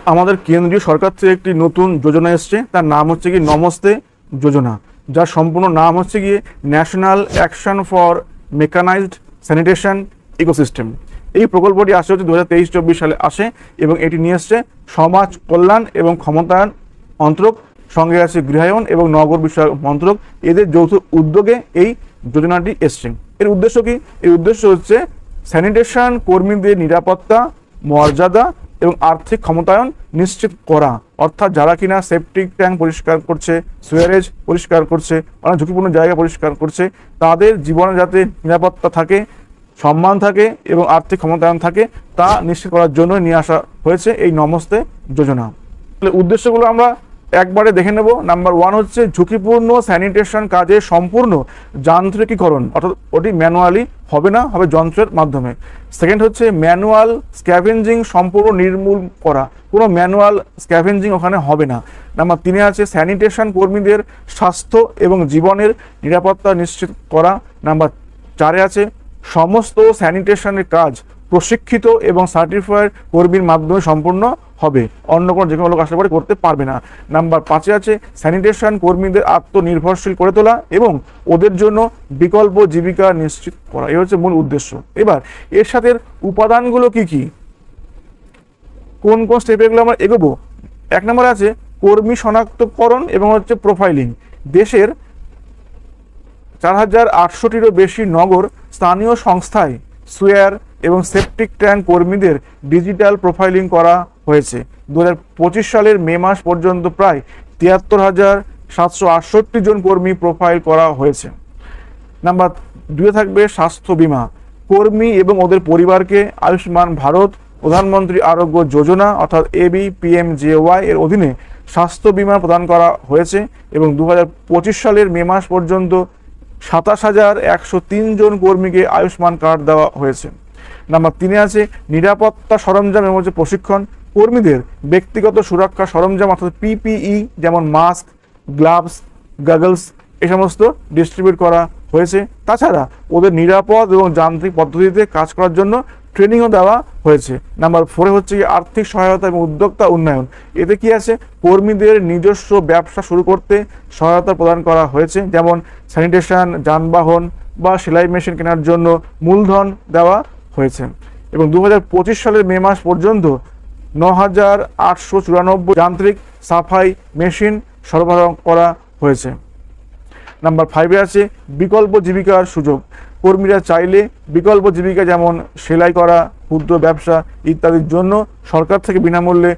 আমাদের কেন্দ্রীয় সরকার থেকে একটি নতুন যোজনা এসছে, তার নাম হচ্ছে কি নমস্তে যোজনা, যার সম্পূর্ণ নাম হচ্ছে গিয়ে national action for mechanized sanitation ecosystem. এই প্রকল্পটি আসে হচ্ছে 2023-24 সালে আসে এবং এটি নিয়ে এসছে সমাজ কল্যাণ এবং ক্ষমতায়ন মন্ত্রক, সঙ্গে আছে গৃহায়ন এবং নগর বিষয়ক মন্ত্রক। এদের যৌথ উদ্যোগে এই যোজনাটি এসছে। এর উদ্দেশ্য কি? এর উদ্দেশ্য হচ্ছে স্যানিটেশন কর্মীদের নিরাপত্তা, মর্যাদা এবং আর্থিক ক্ষমতায়ন নিশ্চিত করা। অর্থাৎ যারা কিনা সেপটিক ট্যাঙ্ক পরিষ্কার করছে, সুয়ারেজ পরিষ্কার করছে, অনেক ঝুঁকিপূর্ণ জায়গা পরিষ্কার করছে, তাদের জীবনে যাতে নিরাপত্তা থাকে, সম্মান থাকে এবং আর্থিক ক্ষমতায়ন থাকে, তা নিশ্চিত করার জন্য নিয়ে আসা হয়েছে এই নমস্তে যোজনা। তাহলে উদ্দেশ্যগুলো আমরা একবারে দেখে নেব। নাম্বার 1 হচ্ছে ঝুঁকিপূর্ণ স্যানিটেশন কাজের সম্পূর্ণ যান্ত্রিকীকরণ, অর্থাৎ ওটি ম্যানুয়ালি হবে না, হবে যন্ত্রের মাধ্যমে। সেকেন্ড হচ্ছে ম্যানুয়াল স্ক্যাভেঞ্জিং সম্পূর্ণ নির্মূল করা, কোনো ম্যানুয়াল স্ক্যাভেঞ্জিং ওখানে হবে না। নাম্বার 3 আছে স্যানিটেশন কর্মীদের স্বাস্থ্য এবং জীবনের নিরাপত্তা নিশ্চিত করা। নাম্বার 4 আছে সমস্ত স্যানিটেশনের কাজ প্রশিক্ষিত এবং সার্টিফাইড কর্মীর মাধ্যমে সম্পূর্ণ হবে, অন্য কোনো যে কোনো লোক আসলে পরে করতে পারবে না। নাম্বার 5 আছে স্যানিটেশন কর্মীদের আত্মনির্ভরশীল করে তোলা এবং ওদের জন্য বিকল্প জীবিকা নিশ্চিত করা। এই হচ্ছে মূল উদ্দেশ্য। এবার এর সাথে উপাদানগুলো কি কি, কোন কোন স্টেপে এগুলো আমরা এগোবো। 1 নম্বরে আছে কর্মী শনাক্তকরণ এবং হচ্ছে প্রোফাইলিং। দেশের 4800টিরও বেশি নগর স্থানীয় সংস্থায় সুয়ার এবং সেপটিক ট্যাঙ্ক কর্মীদের ডিজিটাল প্রোফাইলিং করা হয়েছে। 2025 সালের মে মাস পর্যন্ত প্রায় 73,768 জন কর্মী প্রোফাইল করা হয়েছে। নাম্বার 2 থাকবে স্বাস্থ্য বীমা। কর্মী এবং ওদের পরিবারকে আয়ুষ্মান ভারত প্রধানমন্ত্রী আরোগ্য যোজনা অর্থাৎ ABPMJY এর অধীনে স্বাস্থ্য বীমা প্রদান করা হয়েছে এবং 2025 সালের মে মাস পর্যন্ত 27,103 জন কর্মীকে আয়ুষ্মান কার্ড দেওয়া হয়েছে। নাম্বার 3 আছে নিরাপত্তা সরঞ্জাম এবং হচ্ছে প্রশিক্ষণ। কর্মীদের ব্যক্তিগত সুরক্ষা সরঞ্জাম অর্থাৎ PPE যেমন মাস্ক, গ্লাভস, গগলস এই সমস্ত ডিস্ট্রিবিউট করা হয়েছে। তাছাড়া ওদের নিরাপদ এবং যান্ত্রিক পদ্ধতিতে কাজ করার জন্য ট্রেনিংও দেওয়া হয়েছে। নাম্বার 4 হচ্ছে আর্থিক সহায়তা এবং উদ্যোক্তা উন্নয়ন। এতে কি আছে, কর্মীদের নিজস্ব ব্যবসা শুরু করতে সহায়তা প্রদান করা হয়েছে, যেমন স্যানিটেশন যানবাহন বা সেলাই মেশিন কেনার জন্য মূলধন দেওয়া হয়েছে। এবং 2025 সালের মে মাস পর্যন্ত 9,894 যান্ত্রিক সাফাই মেশিন সরবরাহ করা হয়েছে। নাম্বার 5 আছে বিকল্প জীবিকার সুযোগ। কর্মীরা চাইলে বিকল্প জীবিকা যেমন সেলাই করা, ক্ষুদ্র ব্যবসা ইত্যাদির জন্য সরকার থেকে বিনামূল্যে